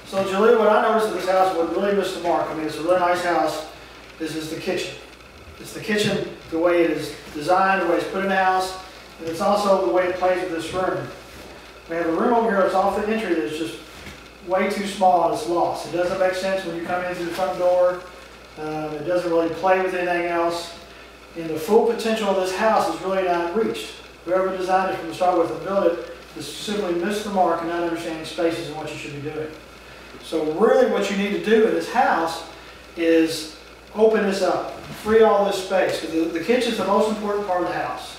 So Julie, what I noticed at this house, what really missed the mark, I mean, it's a really nice house, is the kitchen. It's the kitchen, the way it is designed, the way it's put in the house, and it's also the way it plays with this room. We have a room over here that's off the entry that's just way too small and it's lost. It doesn't make sense when you come in through the front door. It doesn't really play with anything else. And the full potential of this house is really not reached. Whoever designed it from the start with and built it just simply missed the mark and not understanding spaces and what you should be doing. So really what you need to do in this house is open this up, free all this space. Because the kitchen is the most important part of the house.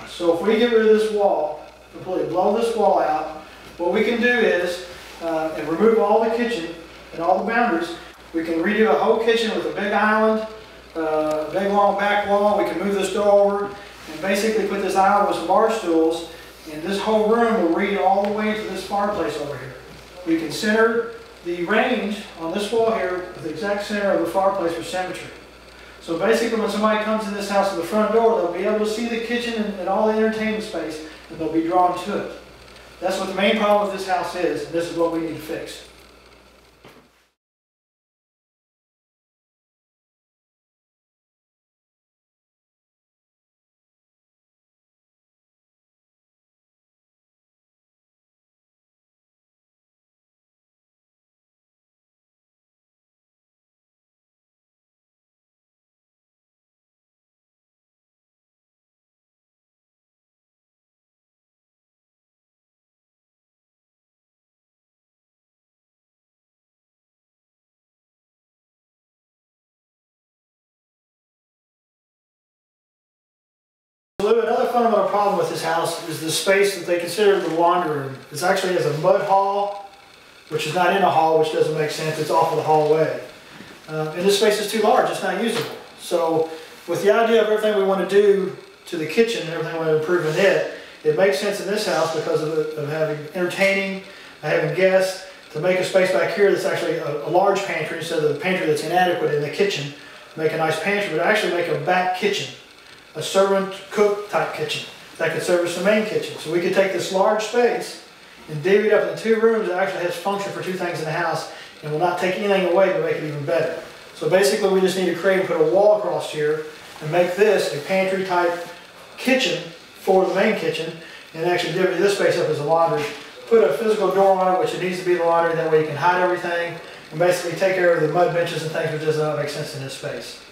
So if we get rid of this wall, completely blow this wall out, what we can do is, and remove all the kitchen and all the boundaries, we can redo a whole kitchen with a big island, big long back wall. We can move this door over and basically put this island with some bar stools, and this whole room will read all the way to this fireplace over here. We can center the range on this wall here with the exact center of the fireplace for symmetry. So basically when somebody comes in this house to the front door, they'll be able to see the kitchen and all the entertainment space, and they'll be drawn to it. That's what the main problem with this house is, and this is what we need to fix. Another fundamental problem with this house is the space that they consider the laundry room. It actually has a mud hall, which is not in a hall, which doesn't make sense. It's off of the hallway. And this space is too large. It's not usable. So with the idea of everything we want to do to the kitchen and everything we want to improve in it, it makes sense in this house because of having entertaining, having guests, to make a space back here that's actually a large pantry instead of the pantry that's inadequate in the kitchen. Make a nice pantry, but actually make a back kitchen. A servant cook type kitchen that could service the main kitchen. So we could take this large space and divvy it up into two rooms that actually has function for two things in the house and will not take anything away but make it even better. So basically we just need to create and put a wall across here and make this a pantry type kitchen for the main kitchen, and actually divvy this space up as a laundry. Put a physical door on it, which it needs to be the laundry, that way you can hide everything and basically take care of the mud benches and things which does not make sense in this space.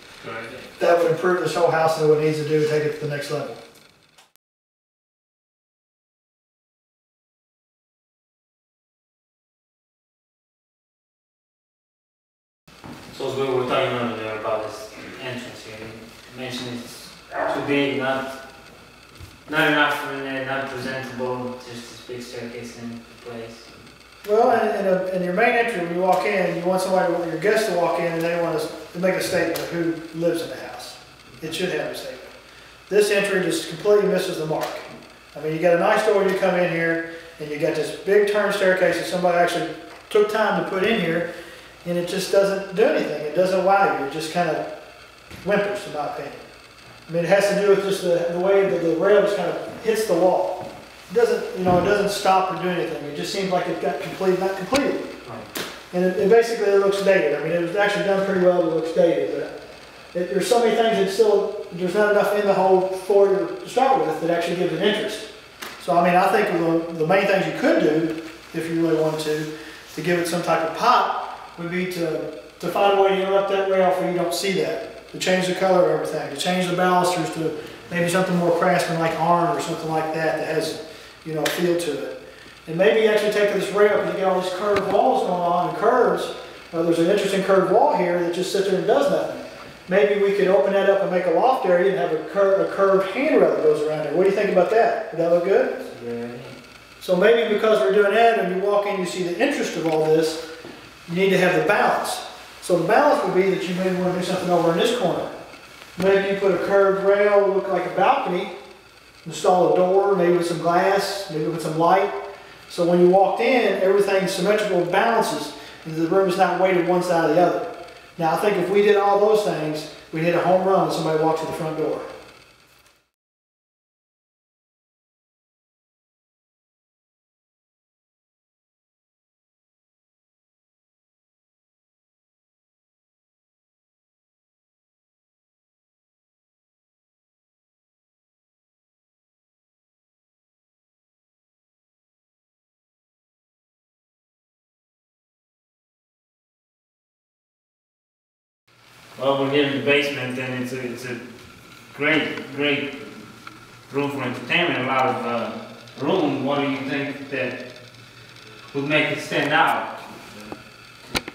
That would improve this whole house and what it needs to do to take it to the next level. So as we were talking earlier about this entrance here, you mentioned it's too big, not enough for it, not presentable, just this big staircase in place. Well, in your main entry, when you walk in, you want your guests to walk in and they want to make a statement of who lives in the house. It should have a statement. This entry just completely misses the mark. I mean, you got a nice door when you come in here, and you got this big turn staircase that somebody actually took time to put in here, and it just doesn't do anything. It doesn't wow you. It just kind of whimpers, in my opinion. I mean, it has to do with just the way that the rail just kind of hits the wall. It doesn't, it doesn't stop or do anything. It just seems like it got not completed. Right. And it basically looks dated. I mean, it was actually done pretty well. It looks dated, but there's so many things that still, there's not enough in the whole floor to start with that actually gives it interest. So, I mean, I think the main things you could do, if you really wanted to give it some type of pop, would be to find a way to interrupt that rail so you don't see that. To change the color of everything. To change the balusters to maybe something more craftsman like iron or something like that that has, a feel to it. And maybe actually take to this rail, because you get all these curved walls going on and curves. There's an interesting curved wall here that just sits there and does nothing. Maybe we could open that up and make a loft area and have a curved handrail that goes around there. What do you think about that? Would that look good? Yeah. So maybe because we're doing that and you walk in, you see the interest of all this, you need to have the balance. So the balance would be that you maybe want to do something over in this corner. Maybe you put a curved rail, look like a balcony, install a door, maybe with some glass, maybe with some light. So when you walked in, everything symmetrical balances, and the room is not weighted one side or the other. Now I think if we did all those things, we'd hit a home run when somebody walks to the front door. Well, we're here in the basement, and it's a great room for entertainment, a lot of room. What do you think that would make it stand out?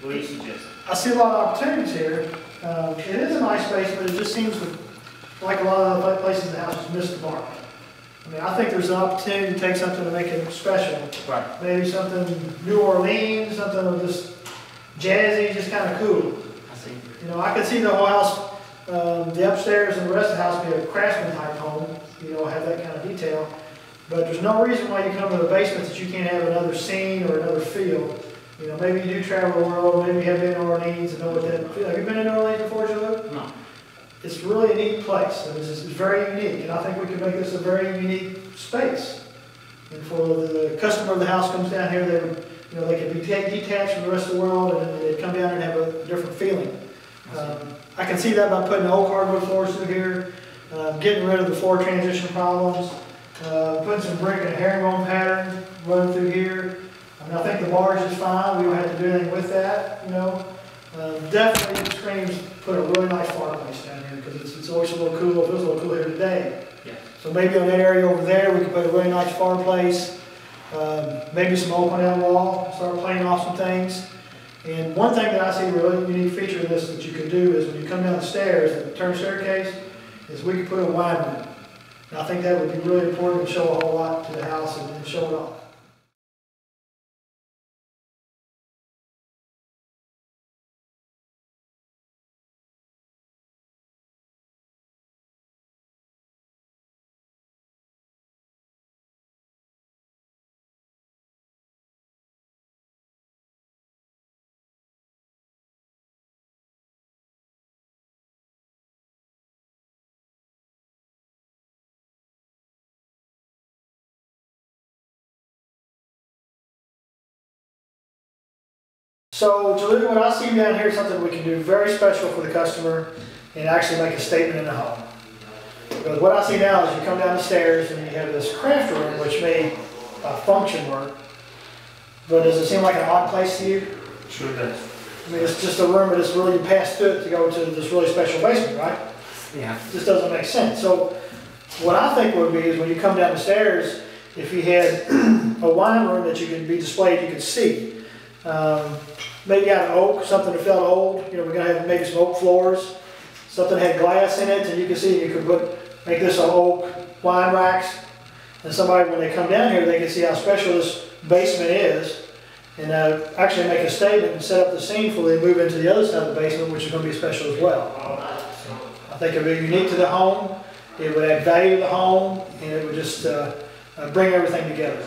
What do you suggest? I see a lot of opportunities here. It is a nice space, but it just seems like a lot of other places in the house just missed the mark. I mean, I think there's an opportunity to take something to make it special. Right. Maybe something New Orleans, something of just jazzy, just kind of cool. I see. You know, I could see the whole house, the upstairs and the rest of the house be a craftsman type home, you know, have that kind of detail. But there's no reason why you come to the basement that you can't have another scene or another feel. You know, maybe you do travel the world, maybe you have been in New Orleans and know what that feels. Have you been in New Orleans before, Joe? No. It's really a neat place. It's very unique, and I think we can make this a very unique space. And for the customer of the house comes down here, they can be detached from the rest of the world, and they come down and have a different feeling. I can see that by putting oak hardwood floors through here, getting rid of the floor transition problems, putting some brick and herringbone pattern running through here. I mean, I think the bars is fine. We don't have to do anything with that, you know. Definitely screams put a really nice fireplace down here because it's always a little cool. It feels a little cool here today. Yeah. So maybe on that area over there, we can put a really nice fireplace, maybe some oak on that wall, start playing off some things. And one thing that I see a really unique feature of this that you can do is when you come down the stairs, the turn staircase, is we can put a wine room. And I think that would be really important to show a whole lot to the house and show it off. So, Jalil, what I see down here is something we can do very special for the customer and actually make a statement in the home. Because what I see now is you come down the stairs and you have this craft room which may function work, but does it seem like an odd place to you? Sure does. I mean, it's just a room, but it's really, you pass through it to go to this really special basement, right? Yeah. It just doesn't make sense. So, what I think would be is when you come down the stairs, if you had a wine room that you could be displayed, you could see. Maybe out of oak, something that felt old. You know, we're going to have maybe some oak floors. Something that had glass in it, and you can see you could make this an oak wine racks. And somebody, when they come down here, they can see how special this basement is. And actually make a statement and set up the scene before they move into the other side of the basement, which is going to be special as well. I think it would be unique to the home. It would add value to the home, and it would just bring everything together.